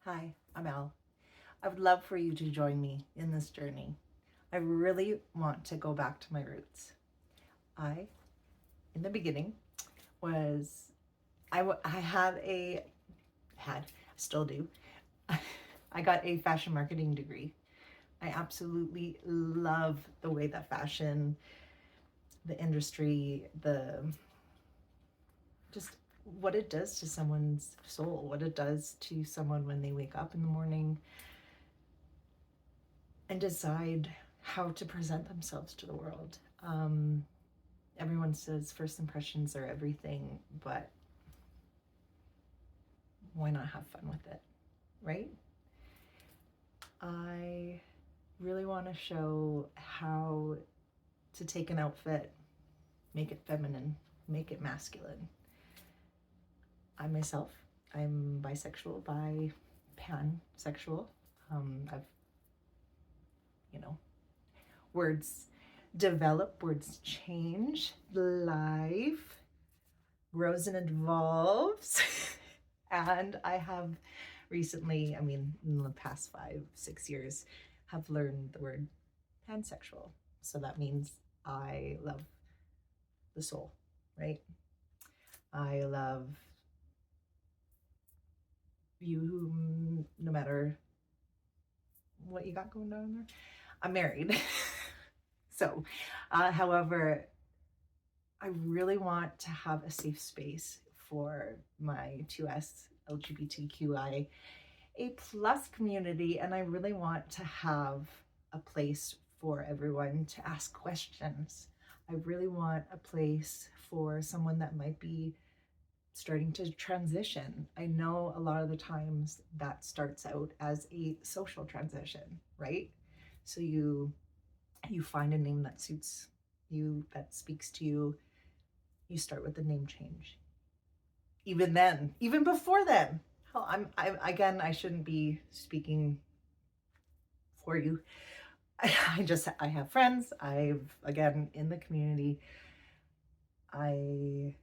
Hi, I'm Al. I would love for you to join me in this journey. I really want to go back to my roots. I, in the beginning, was I still do. I got a fashion marketing degree. I absolutely love the way that fashion, the industry, the just what it does to someone's soul, what it does to someone when they wake up in the morning and decide how to present themselves to the world. Everyone says first impressions are everything, but why not have fun with it, right? I really want to show how to take an outfit, make it feminine, make it masculine. I myself, I'm bisexual, pansexual. I've, you know, words develop, words change, life grows and evolves. And I have recently, in the past 5, 6 years, have learned the word pansexual. So that means I love the soul, right? I love you no matter what you got going on there. I'm married. So, however, I really want to have a safe space for my 2S LGBTQI A plus community, and I really want to have a place for everyone to ask questions. I really want a place for someone that might be starting to transition. I know a lot of the times that starts out as a social transition, right? So you find a name that suits you, that speaks to you. You start with the name change. Even then, even before then, hell, I shouldn't be speaking for you. I have friends. Again, in the community, I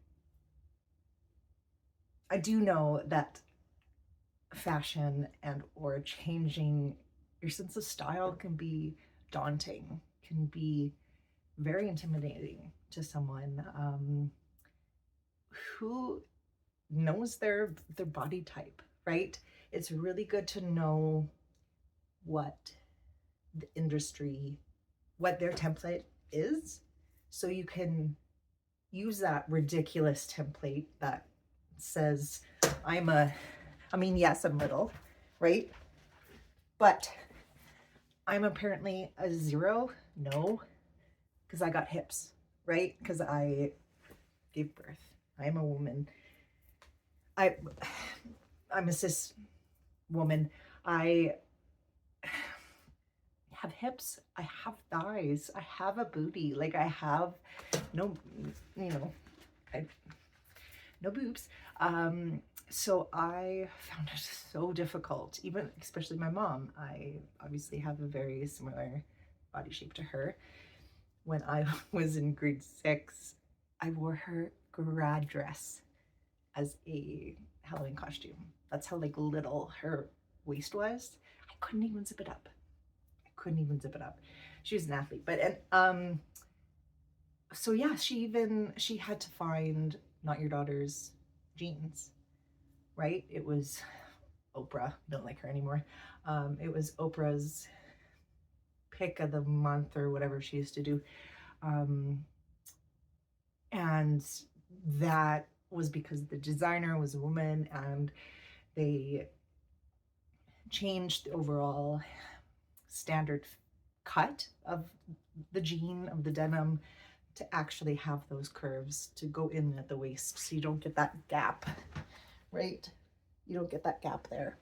I do know that fashion and or changing your sense of style can be daunting, can be very intimidating to someone who knows their body type, right? It's really good to know what the industry, what their template is, so you can use that ridiculous template that says I'm a yes, I'm little, right? But I'm apparently a zero. No, because I got hips, right? Because I gave birth. I'm a woman. I I'm a cis woman. I have hips. I have thighs. I have a booty. Like I have no, you know, I no boobs. So I found it so difficult, even especially my mom. I obviously have a very similar body shape to her. When I was in grade 6, I wore her grad dress as a Halloween costume. That's how like little her waist was. I couldn't even zip it up. I couldn't even zip it up. She was an athlete, but and so yeah, she had to find not your daughter's jeans, right? It was Oprah. Don't like her anymore. It was Oprah's pick of the month or whatever she used to do. Um, and that was because the designer was a woman and they changed the overall standard cut of the jean, of the denim, to actually have those curves to go in at the waist so you don't get that gap, right? You don't get that gap there.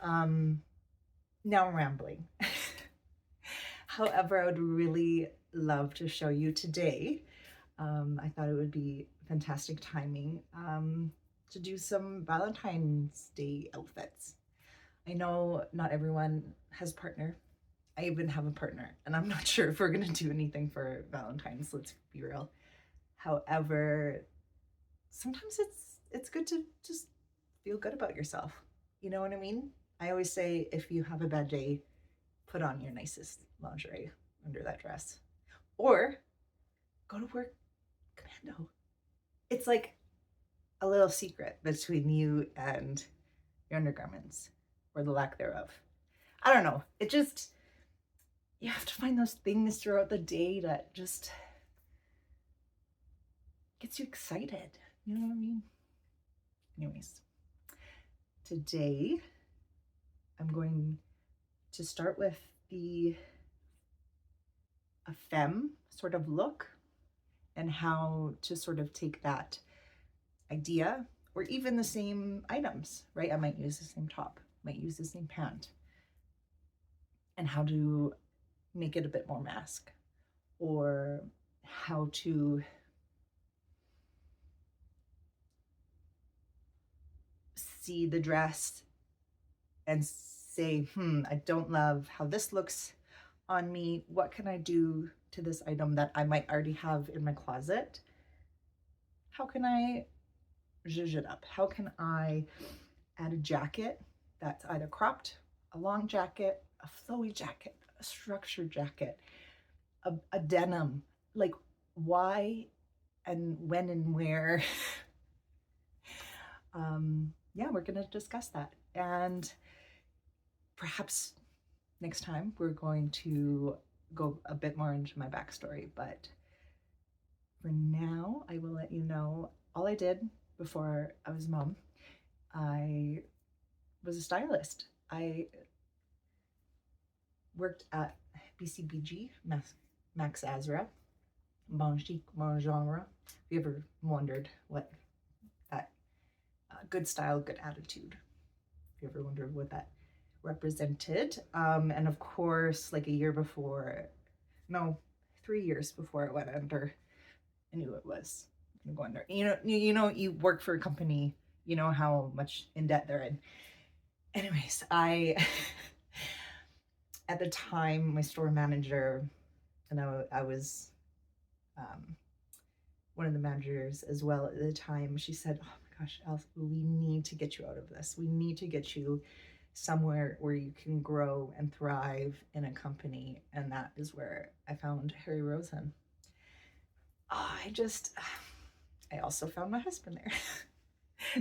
Now I'm rambling. However, I would really love to show you today. I thought it would be fantastic timing to do some Valentine's Day outfits. I know not everyone has a partner. I even have a partner, and I'm not sure if we're gonna do anything for Valentine's. Let's be real. However, sometimes it's good to just feel good about yourself. You know what I mean? I always say, if you have a bad day, put on your nicest lingerie under that dress. Or go to work commando. It's like a little secret between you and your undergarments, or the lack thereof. I don't know. It just, you have to find those things throughout the day that just gets you excited. You know what I mean? Anyways, today I'm going to start with a femme sort of look, and how to sort of take that idea, or even the same items, right? I might use the same top, might use the same pant, and how to make it a bit more mask, or how to see the dress and say, I don't love how this looks on me. What can I do to this item that I might already have in my closet? How can I zhuzh it up? How can I add a jacket that's either cropped, a long jacket, a flowy jacket, a structured jacket, a denim? Like, why and when and where? Yeah, we're going to discuss that. And perhaps next time we're going to go a bit more into my backstory. But for now, I will let you know all I did before I was a mom. I was a stylist. I worked at BCBG, Max Azra, Bon Chic, Bon Genre. Have you ever wondered what that good style, good attitude, if you ever wondered what that represented? And of course, like a year before, no, 3 years before it went under, I knew it was going to go under. You work for a company, you know how much in debt they're in. Anyways, at the time, my store manager, and I was one of the managers as well at the time, she said, oh my gosh, Elf, we need to get you out of this. We need to get you somewhere where you can grow and thrive in a company. And that is where I found Harry Rosen. I also found my husband there.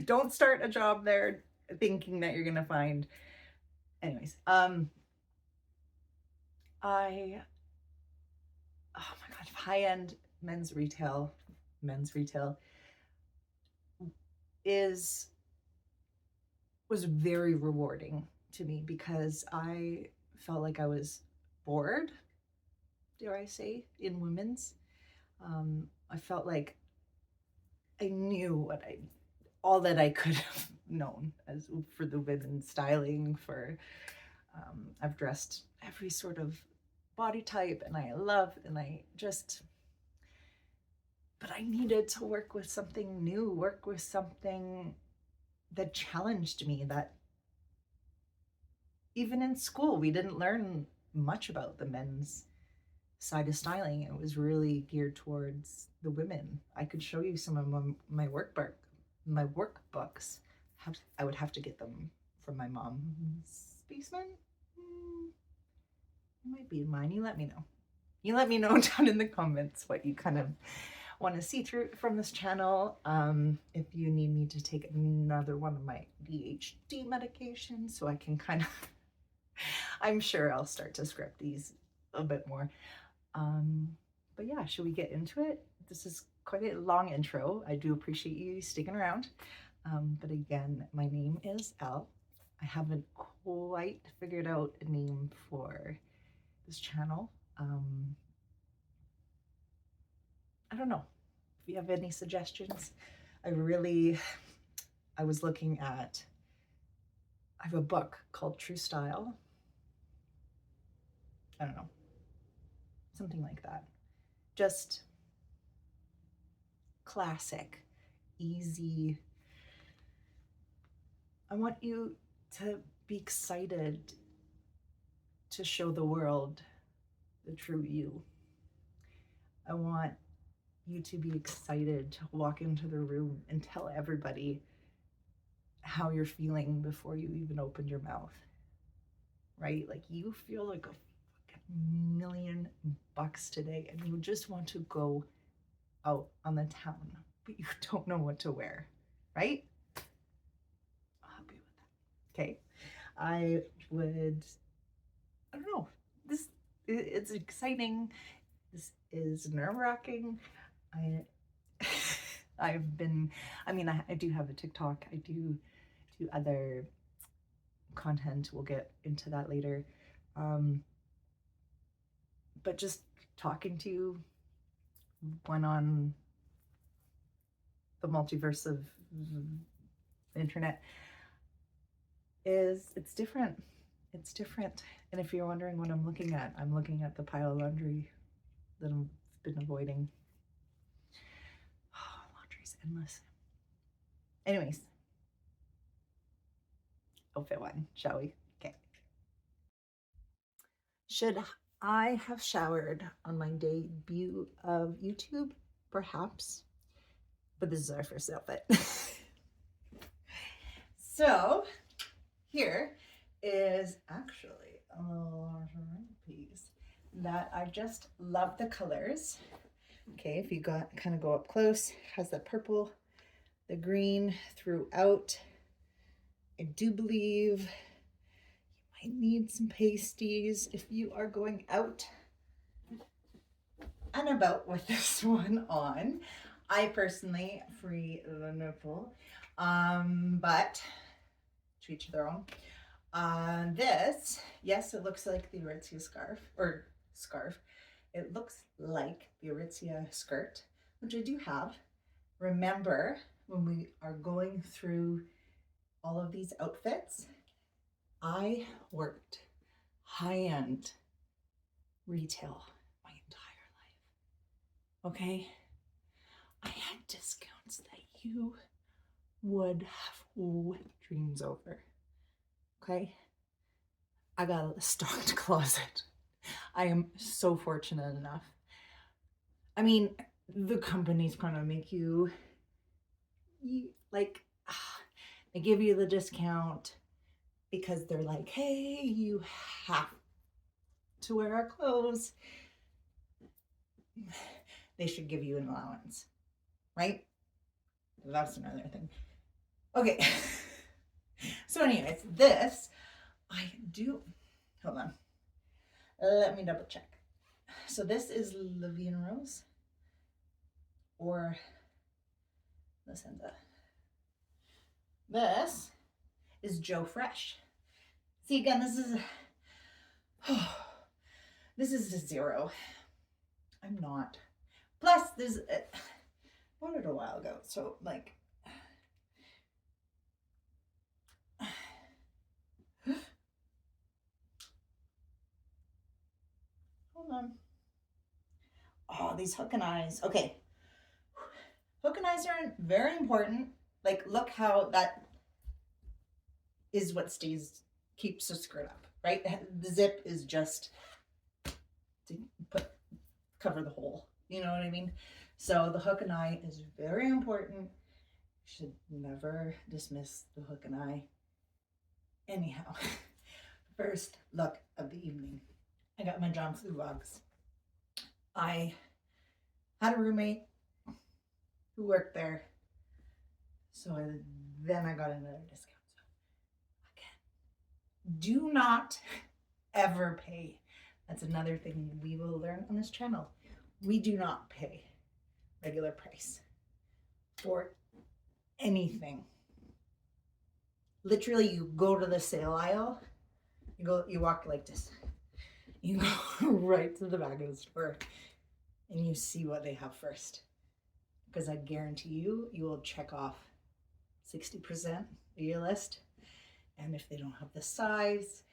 Don't start a job there thinking that you're going to find. Anyways, oh my God, high-end men's retail was very rewarding to me, because I felt like I was bored, dare I say, in women's. I felt like I knew all that I could have known as for the women's styling. I've dressed every sort of body type, and but I needed to work with something new, work with something that challenged me, that even in school, we didn't learn much about the men's side of styling. It was really geared towards the women. I could show you some of my workbooks. I would have to get them from my mom's basement. It might be in mine. You let me know. You let me know down in the comments what you kind of want to see through from this channel. If you need me to take another one of my ADHD medications, so I can kind of, I'm sure I'll start to script these a bit more. But yeah, should we get into it? This is quite a long intro. I do appreciate you sticking around. But again, my name is Elle. I haven't quite figured out a name for this channel. I don't know if you have any suggestions. I was looking at, I have a book called True Style. I don't know, something like that. Just classic, easy. I want you to be excited to show the world the true you. I want you to be excited to walk into the room and tell everybody how you're feeling before you even opened your mouth, right? Like you feel like a fucking $1,000,000 today and you just want to go out on the town, but you don't know what to wear, right? I'll help you with that. Okay. I don't know. It's exciting. This is nerve-wracking. I've been, I do have a TikTok. I do other content. We'll get into that later. But just talking to one on the multiverse of the internet it's different. It's different. And if you're wondering what I'm looking at the pile of laundry that I've been avoiding. Oh, laundry's endless. Anyways, outfit one, shall we? Okay. Should I have showered on my debut of YouTube? Perhaps. But this is our first outfit. So, here is actually a lingerie piece that I just love the colors. Okay, if you kind of go up close, it has the purple, the green throughout. I do believe you might need some pasties if you are going out and about with this one on. I personally free the nipple, but to each their own. This, yes, it looks like the Aritzia scarf. It looks like the Aritzia skirt, which I do have. Remember, when we are going through all of these outfits, I worked high-end retail my entire life, okay? I had discounts that you would have wet dreams over, okay? I got a stocked closet. I am so fortunate enough. I mean, the companies kind of make you like, they give you the discount because they're like, hey, you have to wear our clothes. They should give you an allowance, right? That's another thing. Okay. So anyways, this, I do, hold on. Let me double check. So this is Levine Rose or Lucinda. This is Joe Fresh. See, again, this is a 0. I'm not. Plus, I bought it a while ago, so like, hold on. Oh, these hook and eyes. Okay. Hook and eyes are very important. Like, look how that is what keeps the skirt up, right? The zip is just to cover the hole. You know what I mean? So the hook and eye is very important. You should never dismiss the hook and eye. Anyhow, first look of the evening. I got my John Flew Vlogs. I had a roommate who worked there. So then I got another discount. So again, do not ever pay. That's another thing we will learn on this channel. We do not pay regular price for anything. Literally, you go to the sale aisle, you walk like this. You go right to the back of the store and you see what they have first. Because I guarantee you, you will check off 60% of your list. And if they don't have the size,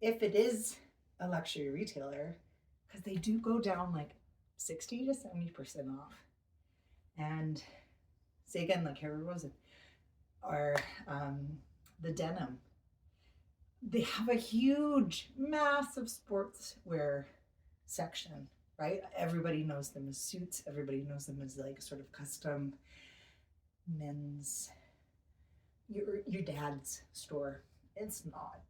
if it is a luxury retailer, because they do go down like 60 to 70% off. And say again, like Harry Rosen or the denim. They have a huge, massive sportswear section, right? Everybody knows them as suits. Everybody knows them as like sort of custom men's your dad's store. It's not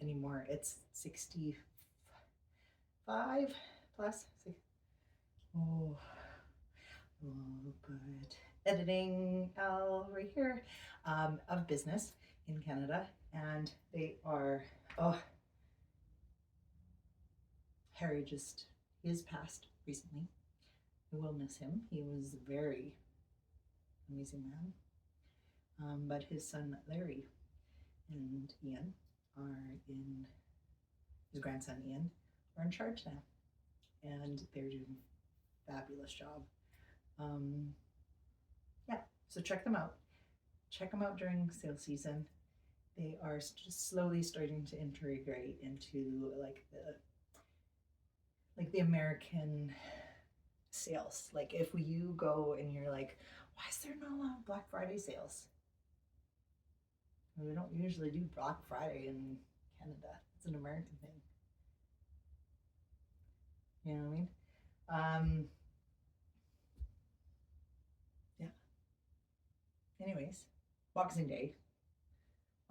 anymore. It's 65 plus. Oh, but editing Al right here, of business in Canada, and they are, oh, Harry just, he has passed recently. I will miss him. He was a very amazing man. But his son Larry and Ian are in, his grandson Ian are in charge now, and they're doing a fabulous job. Yeah, so check them out. Check them out during sale season. They are just slowly starting to integrate into like the American sales. Like if you go and you're like, why is there no Black Friday sales? We don't usually do Black Friday in Canada. It's an American thing. You know what I mean? Yeah. Anyways, Boxing Day,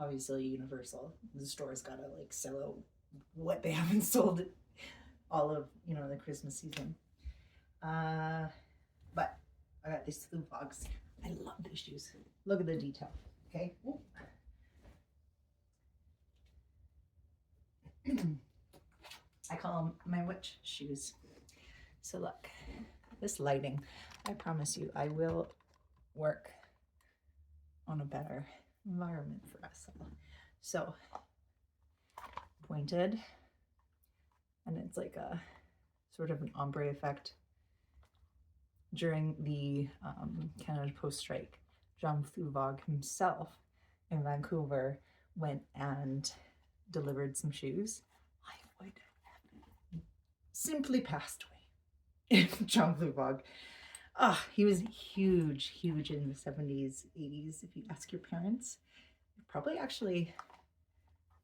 obviously Universal. The store's gotta like sell out what they haven't sold all of, you know, the Christmas season. But I got these flu fogs. I love these shoes. Look at the detail. Okay. I call them my witch shoes. So look, this lighting, I promise you, I will work on a better environment for us all. So pointed, and it's like a sort of an ombre effect. During the Canada Post strike, John Fuvog himself in Vancouver went and delivered some shoes. I would have simply passed away. John Fuvog. He was huge in the 70s, 80s. If you ask your parents, you probably actually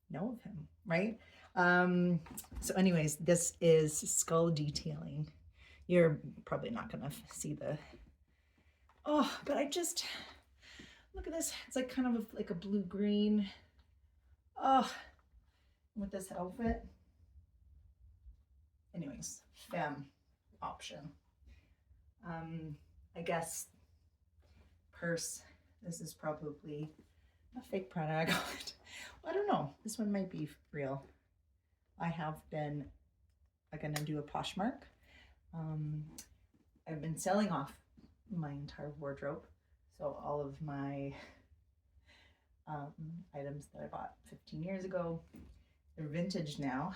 know of him, right? So anyways, this is skull detailing. You're probably not gonna see the, but I just, look at this. It's like kind of like a blue-green, with this outfit. Anyways, femme option. I guess purse. This is probably a fake Prada I got. I don't know. This one might be real. I have been gonna do a Poshmark. I've been selling off my entire wardrobe. So all of my items that I bought 15 years ago, they're vintage now.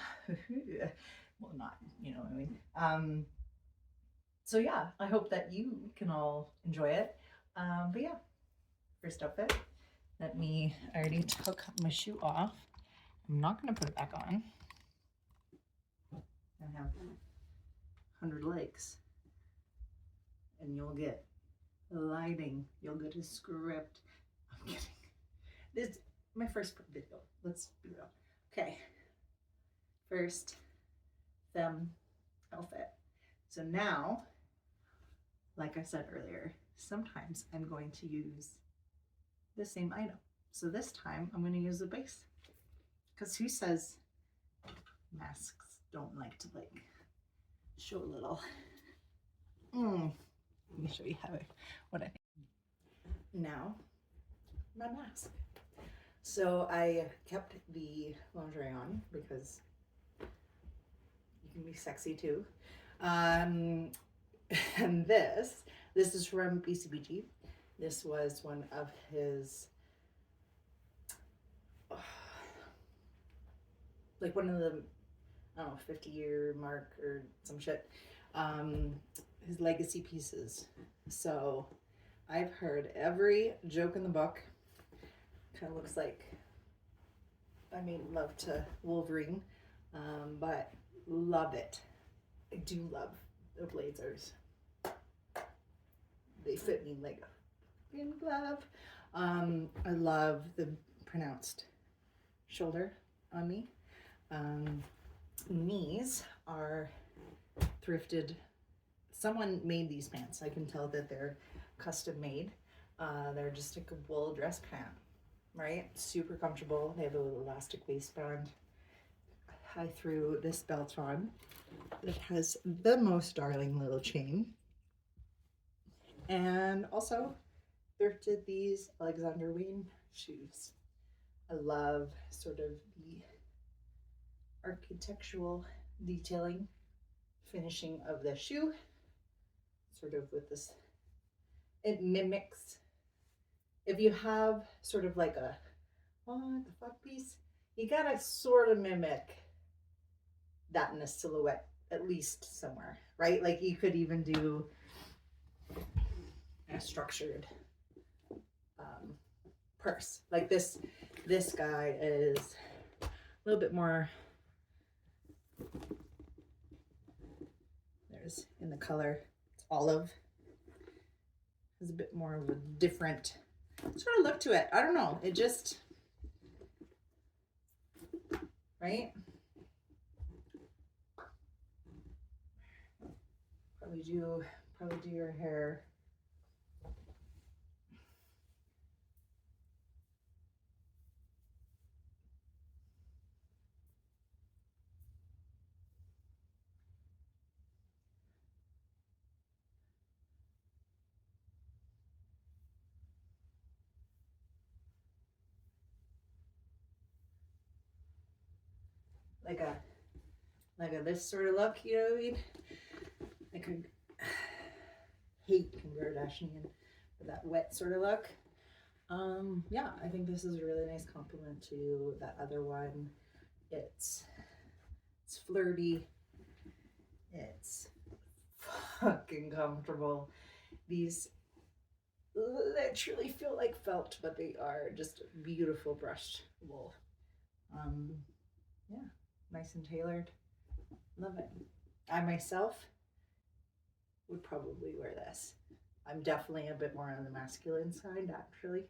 Well, not, you know what I mean? So yeah, I hope that you can all enjoy it. But yeah, first outfit. I already took my shoe off. I'm not gonna put it back on. I have 100 likes, and you'll get lighting. You'll get a script. I'm kidding. This is my first video. Let's be real. Okay. First, femme outfit. So now, like I said earlier, sometimes I'm going to use the same item. So this time I'm going to use the base. Because who says masks don't like to show a little? Let me show you what I think. Now, my mask. So I kept the lingerie on because you can be sexy too. And this is from BCBG. This was one of his, like one of the, I don't know, 50-year mark or some shit, his legacy pieces. So I've heard every joke in the book. Kind of looks like I made love to Wolverine, but love it. I do love the blazers. They fit me like a thin glove. I love the pronounced shoulder on me. Knees are thrifted. Someone made these pants. I can tell that they're custom made. They're just like a wool dress pant. right? Super comfortable. They have a little elastic waistband. I threw this belt on. It has the most darling little chain. And also thrifted these Alexander Wayne shoes. I love sort of the architectural detailing, finishing of the shoe, sort of with this, it mimics, if you have sort of like a, what the fuck piece, you gotta sort of mimic that in a silhouette, at least somewhere, right? Like you could even do a structured purse. Like this guy is a little bit more, there's in the color, it's olive. Has a bit more of a different sort of look to it. I don't know. It just, right? Probably do your hair. Like a this sort of look, you know what I mean? I could hate Kim Kardashian for that wet sort of look. Yeah, I think this is a really nice compliment to that other one. It's flirty. It's fucking comfortable. These literally feel like felt, but they are just beautiful brushed wool. Yeah, nice and tailored. Love it. I myself would probably wear this. I'm definitely a bit more on the masculine side, actually.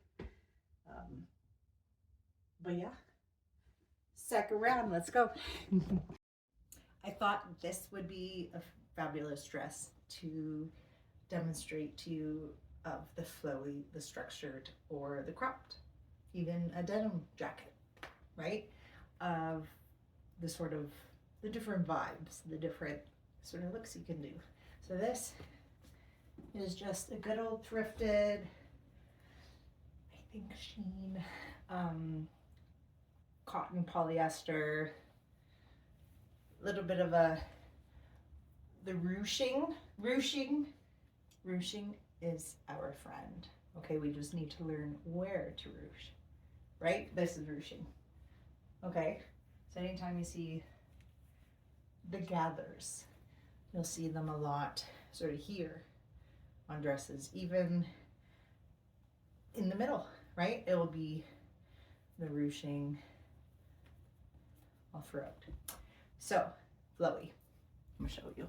But yeah, second round, let's go. I thought this would be a fabulous dress to demonstrate to you of the flowy, the structured, or the cropped, even a denim jacket, right? Of the sort of the different vibes, the different sort of looks you can do. So this is just a good old thrifted, I think Sheen, cotton polyester, little bit of the ruching is our friend. Okay, we just need to learn where to ruche, right? This is ruching. Okay, so anytime you see the gathers, you'll see them a lot sort of here on dresses, even in the middle, right? It will be the ruching all throughout. So, flowy. I'm gonna show you.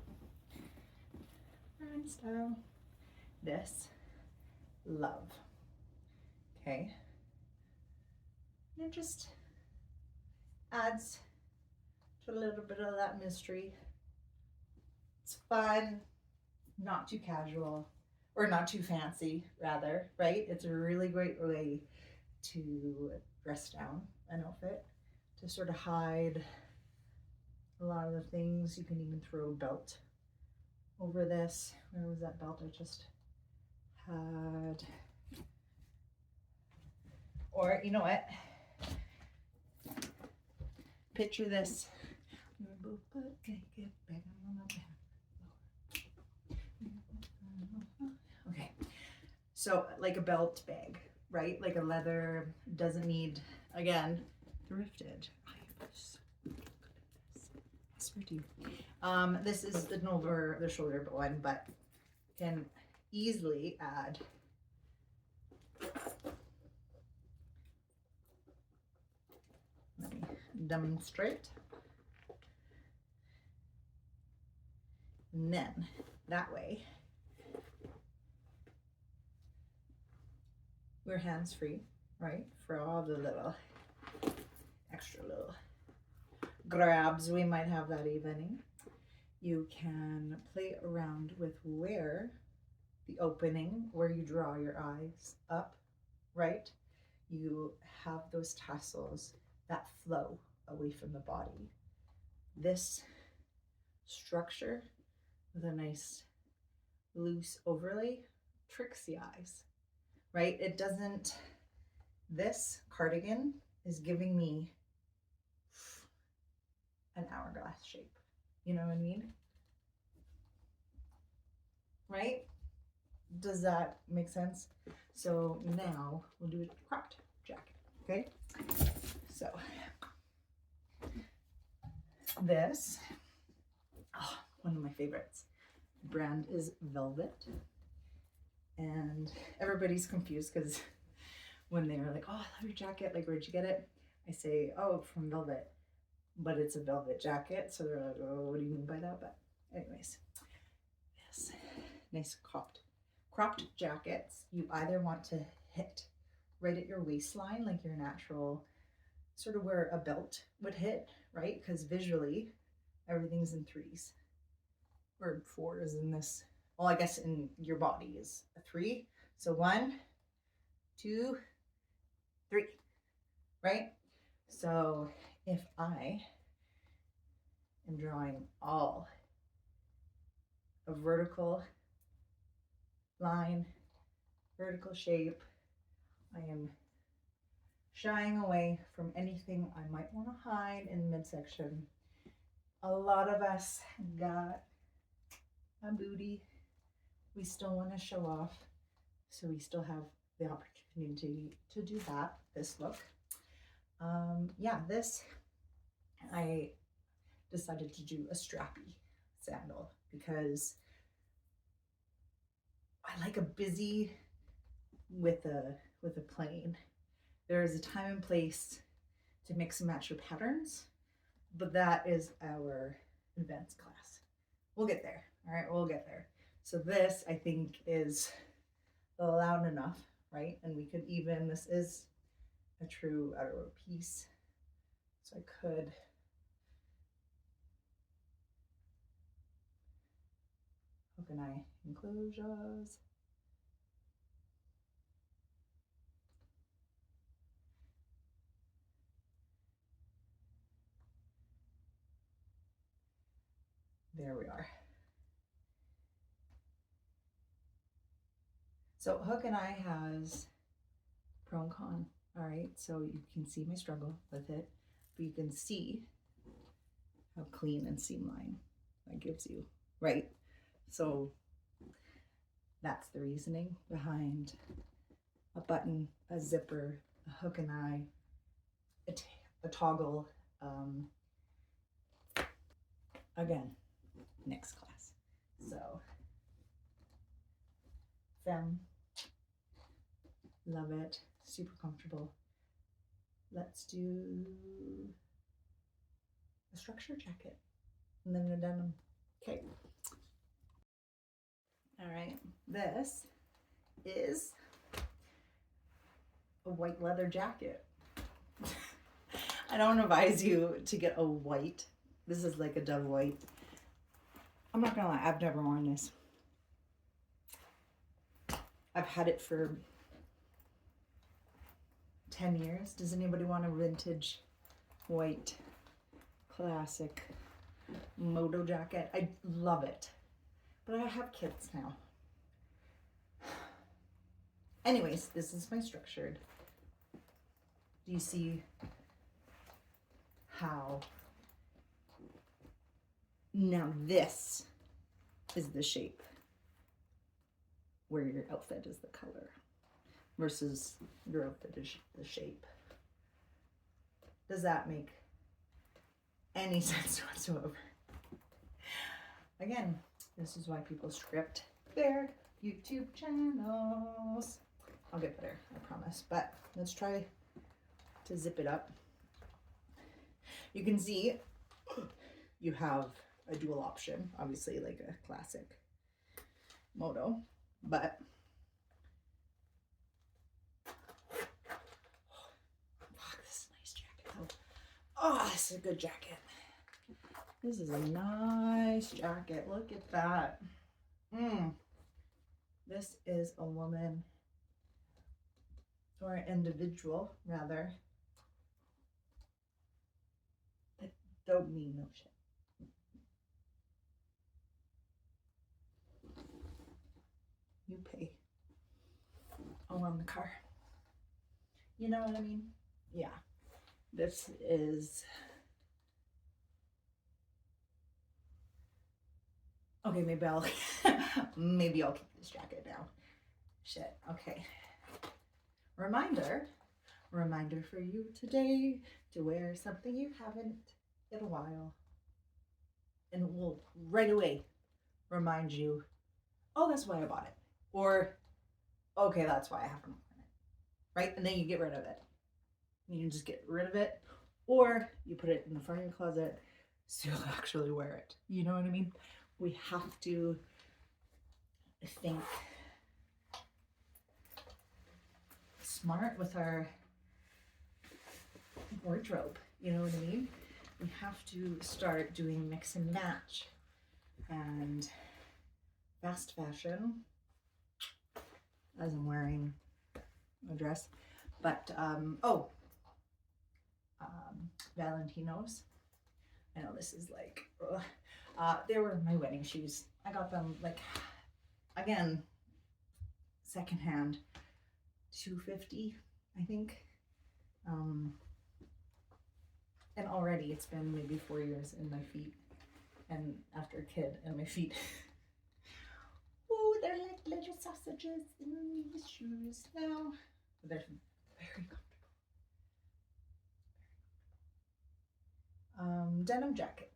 Run style. This, love. Okay. And it just adds to a little bit of that mystery. It's fun, not too casual, or not too fancy, rather, right? It's a really great way to dress down an outfit, to sort of hide a lot of the things. You can even throw a belt over this. Where was that belt I just had? Or you know what? Picture this. Okay, so like a belt bag, right? Like a leather, doesn't need, again, thrifted. This is an over the shoulder one, but can easily add let me demonstrate. And then that way we're hands-free, right? For all the little extra little grabs we might have that evening. You can play around with where the opening, where you draw your eyes up, right? you have those tassels that flow away from the body. This structure with a nice loose overlay tricks the eyes, right? It doesn't, this cardigan is giving me an hourglass shape. You know what I mean? Right? Does that make sense? So now we'll do a cropped jacket, okay? So this, oh, one of my favorites. The brand is Velvet. And everybody's confused because when they're like, oh, I love your jacket, like, where'd you get it? I say, oh, from Velvet. But it's a velvet jacket, so they're like, oh, what do you mean by that? But anyways, yes, nice cropped jackets. You either want to hit right at your waistline, like your natural, sort of where a belt would hit, right? Because visually, everything's in threes or fours in this. Well, I guess in your body is a three. So 1, 2, 3, right? So if I am drawing all a vertical line, vertical shape, I am shying away from anything I might want to hide in the midsection. A lot of us got a booty we still want to show off, so we still have the opportunity to do that, this look. Yeah, this, I decided to do a strappy sandal because I like a busy with a plain. There is a time and place to mix and match your patterns, but that is our advanced class. We'll get there. All right, we'll get there. So this, I think, is loud enough, right? And we could even, this is a true outerwear piece, so I could hook and eye enclosures. There we are. So hook and eye has pro and con, all right? So you can see my struggle with it, but you can see how clean and seam line that gives you, right? So that's the reasoning behind a button, a zipper, a hook and eye, a toggle. Again, next class. So, femme, love it, super comfortable. Let's do a structure jacket and then a denim. Okay. All right, this is a white leather jacket. I don't advise you to get a white. This is like a dove white. I'm not gonna lie, I've never worn this. I've had it for 10 years. Does anybody want a vintage white classic moto jacket? I love it, but I have kids now. Anyways, this is my structured. Do you see how now this is the shape where your outfit is the color versus your outfit is the shape? Does that make any sense whatsoever? Again, this is why people script their YouTube channels. I'll get better, I promise. But let's try to zip it up. You can see you have a dual option, obviously like a classic moto, but fuck, this is a nice jacket. Oh, this is a good jacket. This is a nice jacket. Look at that. This is a woman or individual rather, that don't mean no shit. You pay. I'll run the car. You know what I mean? Yeah. This is... Okay, maybe I'll maybe I'll keep this jacket now. Shit. Okay. Reminder for you today to wear something you haven't in a while. And it will right away remind you, oh, that's why I bought it. Or, okay, that's why I haven't worn it. Right? And then you get rid of it. You can just get rid of it. Or you put it in the front of your closet so you'll actually wear it. You know what I mean? We have to think smart with our wardrobe. You know what I mean? We have to start doing mix and match and fast fashion, as I'm wearing a dress. But Valentinos. I know this is like, they were my wedding shoes. I got them like, again, secondhand, $250, I think. And already it's been maybe 4 years in my feet, and after a kid and my feet. Oh, they're like little sausages in these shoes now. But they're very comfortable. Denim jacket.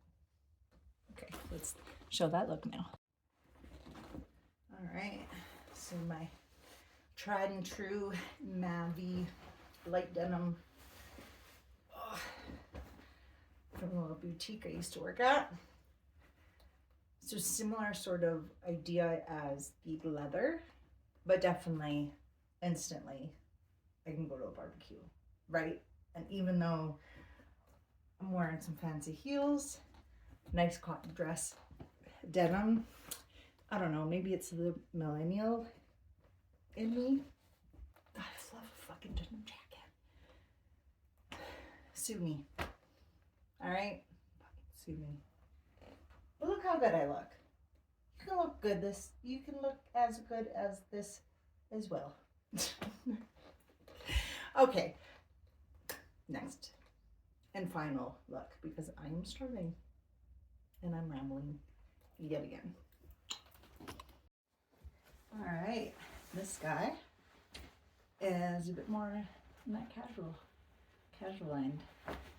Okay, let's show that look now. All right, so my tried and true navy light denim from a little boutique I used to work at. So similar sort of idea as the leather, but definitely instantly I can go to a barbecue, right? And even though I'm wearing some fancy heels, nice cotton dress, denim, I don't know, maybe it's the millennial in me. I just love a fucking denim jacket. Sue me. All right? Sue me. But look how good I look. You can look good this. You can look as good as this as well. Okay. Next and final look, because I'm starving and I'm rambling yet again. All right. This guy is a bit more not casual end.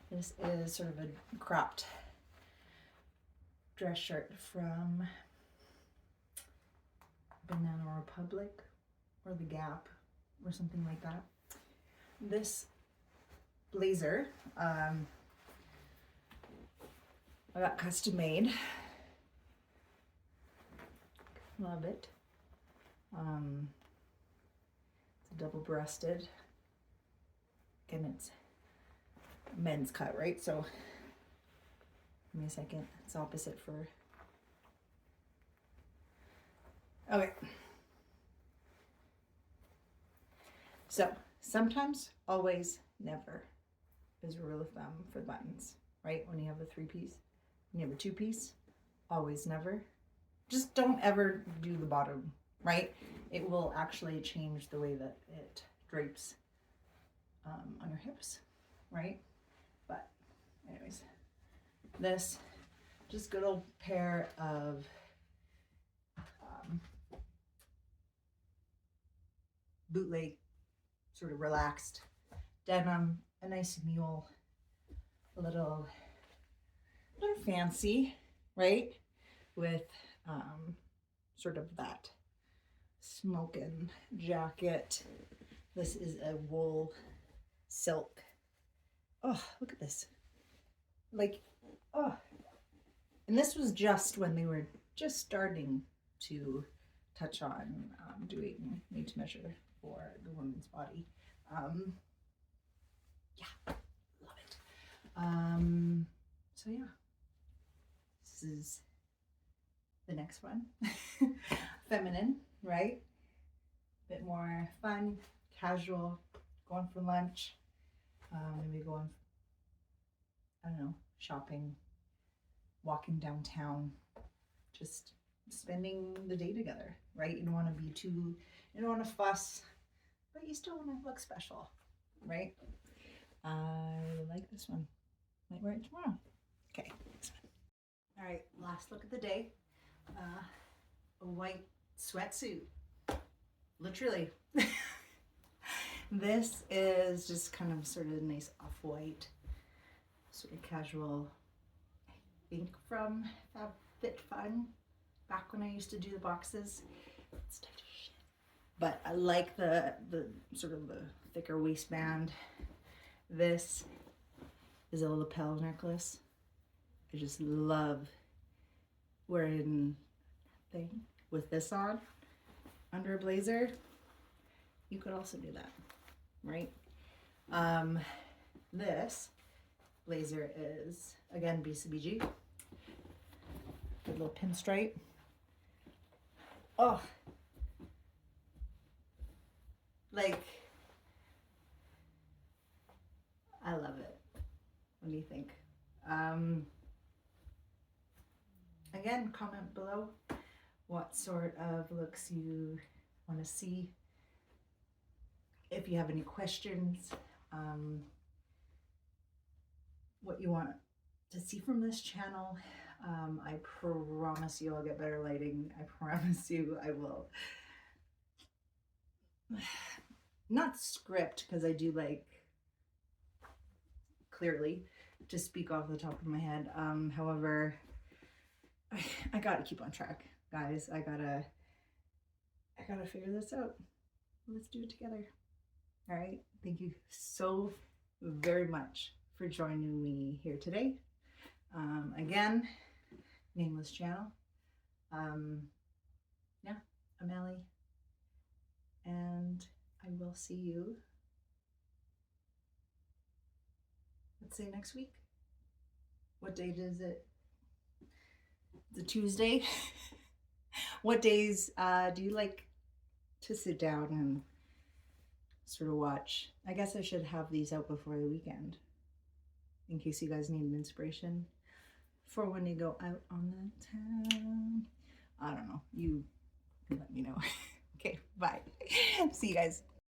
This is sort of a cropped dress shirt from Banana Republic or The Gap or something like that. This blazer I got custom made. Love it. It's double-breasted. Again, it's men's cut, right? So give me a second. It's opposite for... Okay. So sometimes, always, never is a rule of thumb for buttons, right? When you have a 3-piece, when you have a 2-piece, always, never. Just don't ever do the bottom, right? It will actually change the way that it drapes on your hips, right? But anyways, this just good old pair of bootleg, sort of relaxed denim, a nice mule, a little fancy, right? With sort of that smoking jacket. This is a wool silk. Oh, look at this. Like, oh. And this was just when they were just starting to touch on doing made to measure for the woman's body. Yeah, love it. So yeah, this is the next one. Feminine, right? Bit more fun, casual, going for lunch, maybe going, I don't know, shopping, walking downtown, just spending the day together, right? You don't want to be too, you don't want to fuss, but you still want to look special, right? I like this one. Might wear it tomorrow. Okay, this one. All right, last look of the day. A white sweatsuit. Literally. This is just kind of sort of nice off-white, sort of casual, I think from FabFitFun, back when I used to do the boxes. It's tight as shit. But I like the sort of the thicker waistband. This is a lapel necklace. I just love wearing that thing with this on under a blazer. You could also do that, right? This blazer is, again, BCBG. Good little pinstripe. Oh, like, I love it. What do you think? Again, comment below what sort of looks you want to see. If you have any questions, what you want to see from this channel, I promise you I'll get better lighting. I promise you I will not script, because I do like clearly to speak off the top of my head. However, I gotta keep on track, guys. I gotta figure this out. Let's do it together. All right. Thank you so very much for joining me here today. Again, nameless channel. Yeah, I'm Ellie, and I will see you, let's say, next week. What date is it? The Tuesday. What days do you like to sit down and sort of watch? I guess I should have these out before the weekend, in case you guys need an inspiration for when you go out on the town. I don't know. You let me know. Okay, bye. See you guys.